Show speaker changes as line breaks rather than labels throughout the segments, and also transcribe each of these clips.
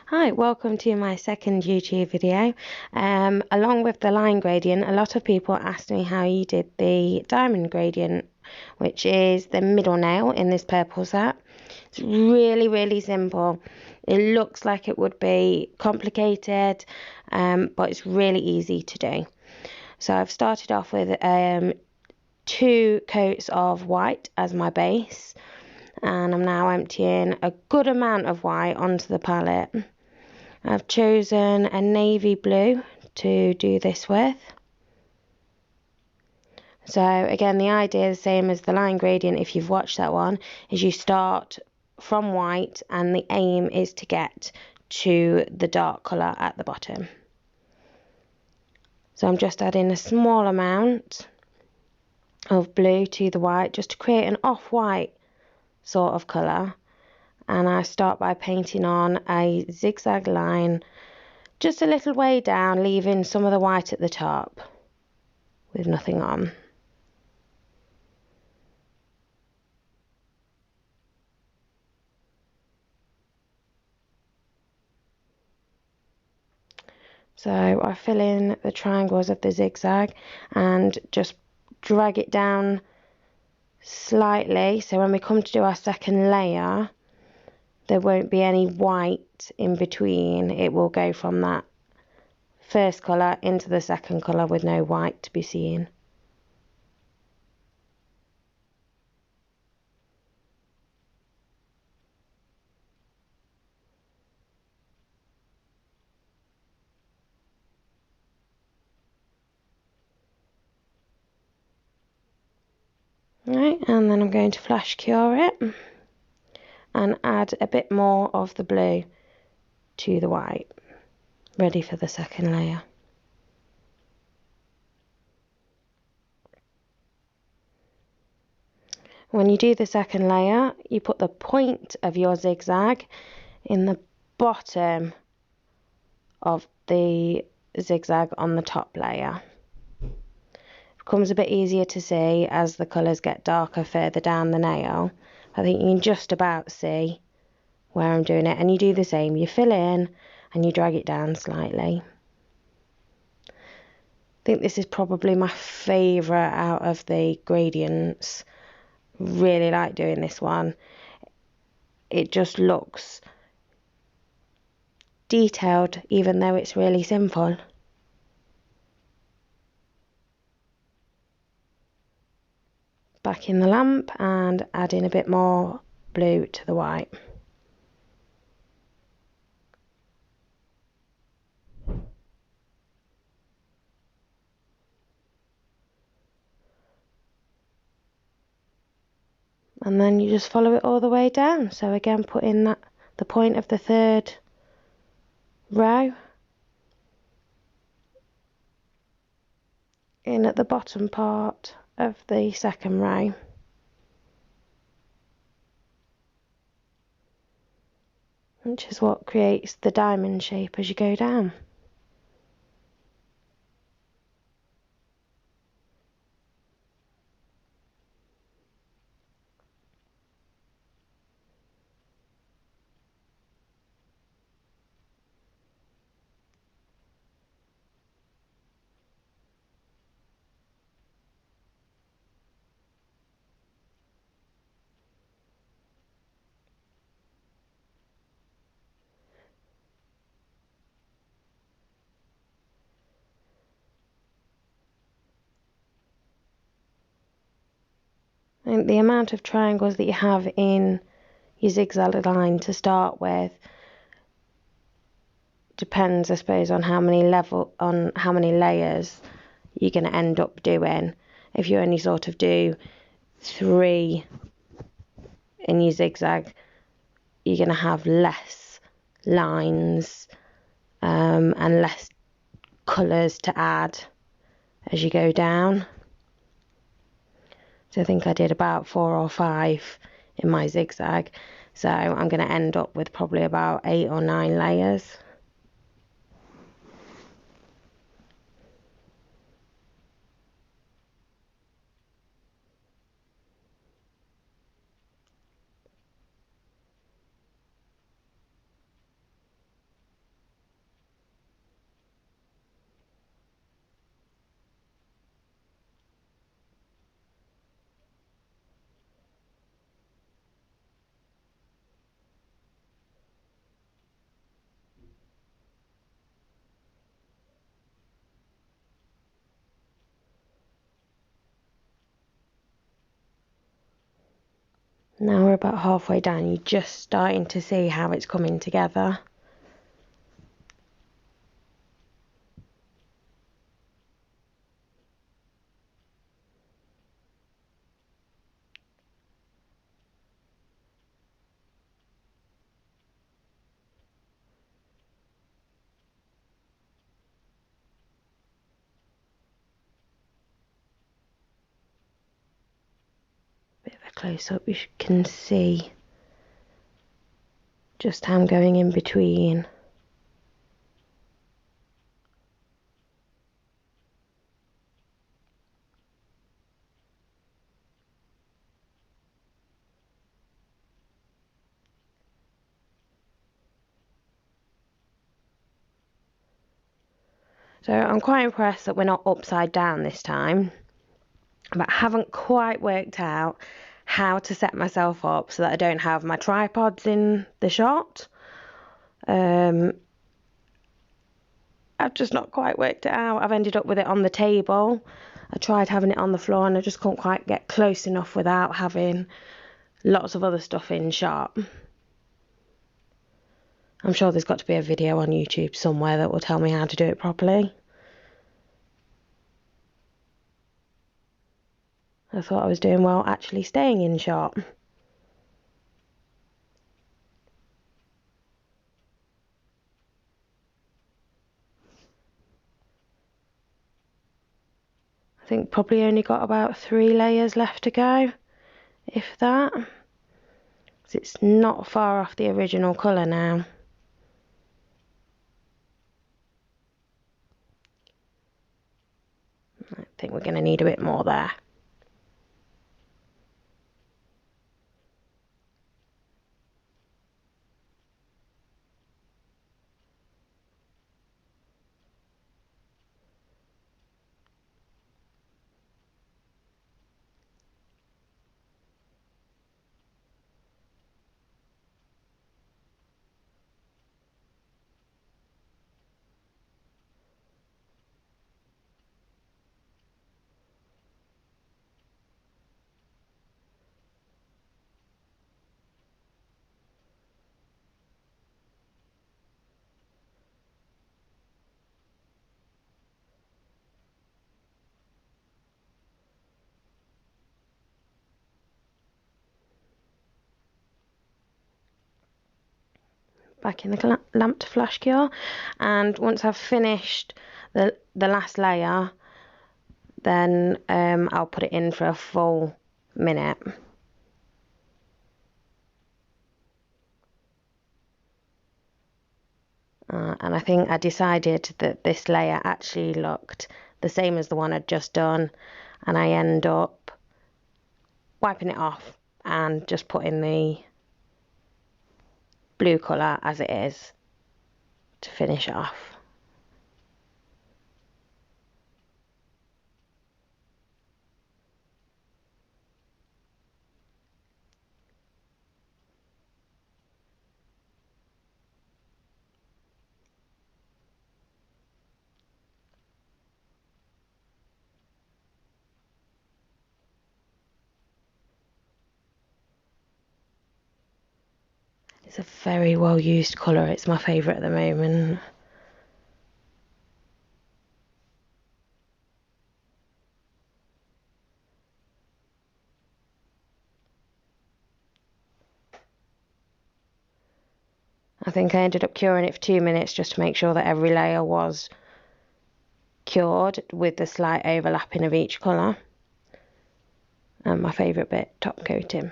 Hi, welcome to my second YouTube video. Along with the line gradient, a lot of people asked me how you did the diamond gradient, which is the middle nail in this purple set. It's really simple. It looks like it would be complicated, but it's really easy to do. So I've started off with 2 coats of white as my base, and I'm now emptying a good amount of white onto the palette. I've chosen a navy blue to do this with. So again, the idea is the same as the line gradient, if you've watched that one, is you start from white and the aim is to get to the dark colour at the bottom. So I'm just adding a small amount of blue to the white just to create an off-white sort of colour, and I start by painting on a zigzag line just a little way down, leaving some of the white at the top with nothing on. So I fill in the triangles of the zigzag and just drag it down slightly, so when we come to do our second layer there won't be any white in between. It will go from that first colour into the second colour with no white to be seen. Right, and then I'm going to flash cure it and add a bit more of the blue to the white, ready for the second layer. When you do the second layer, you put the point of your zigzag in the bottom of the zigzag on the top layer. It becomes a bit easier to see as the colours get darker further down the nail. I think you can just about see where I'm doing it, and you do the same. You fill in and you drag it down slightly. I think this is probably my favourite out of the gradients. Really like doing this one. It just looks detailed even though it's really simple. Back in the lamp and adding a bit more blue to the white. And then you just follow it all the way down. So again, put in that the point of the third row in at the bottom part of the second row. Which is what creates the diamond shape as you go down. And the amount of triangles that you have in your zigzag line to start with depends, I suppose, on how many layers you're going to end up doing. If you only sort of do 3 in your zigzag, you're going to have less lines and less colours to add as you go down. So I think I did about 4 or 5 in my zigzag, so I'm going to end up with probably about 8 or 9 layers. Now we're about halfway down, you're just starting to see how it's coming together. Bit of a close up, you can see just how I'm going in between. So I'm quite impressed that we're not upside down this time, but I haven't quite worked out how to set myself up so that I don't have my tripods in the shot. I've just not quite worked it out. I've ended up with it on the table. I tried having it on the floor and I just couldn't quite get close enough without having lots of other stuff in shot. I'm sure there's got to be a video on YouTube somewhere that will tell me how to do it properly. I thought I was doing well actually staying in shot. I think probably only got about 3 layers left to go, if that. 'Cause it's not far off the original colour now. I think we're going to need a bit more there. Back in the lamp to flash cure, and once I've finished the last layer, then I'll put it in for a full minute. And I think I decided that this layer actually looked the same as the one I'd just done, and I end up wiping it off and just putting the blue colour as it is to finish off. It's a very well used colour, it's my favourite at the moment. I think I ended up curing it for 2 minutes just to make sure that every layer was cured with the slight overlapping of each colour. And my favourite bit, top coating.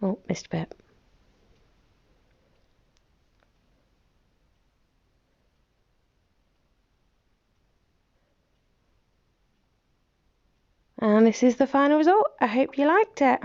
Oh, missed a bit. And this is the final result. I hope you liked it.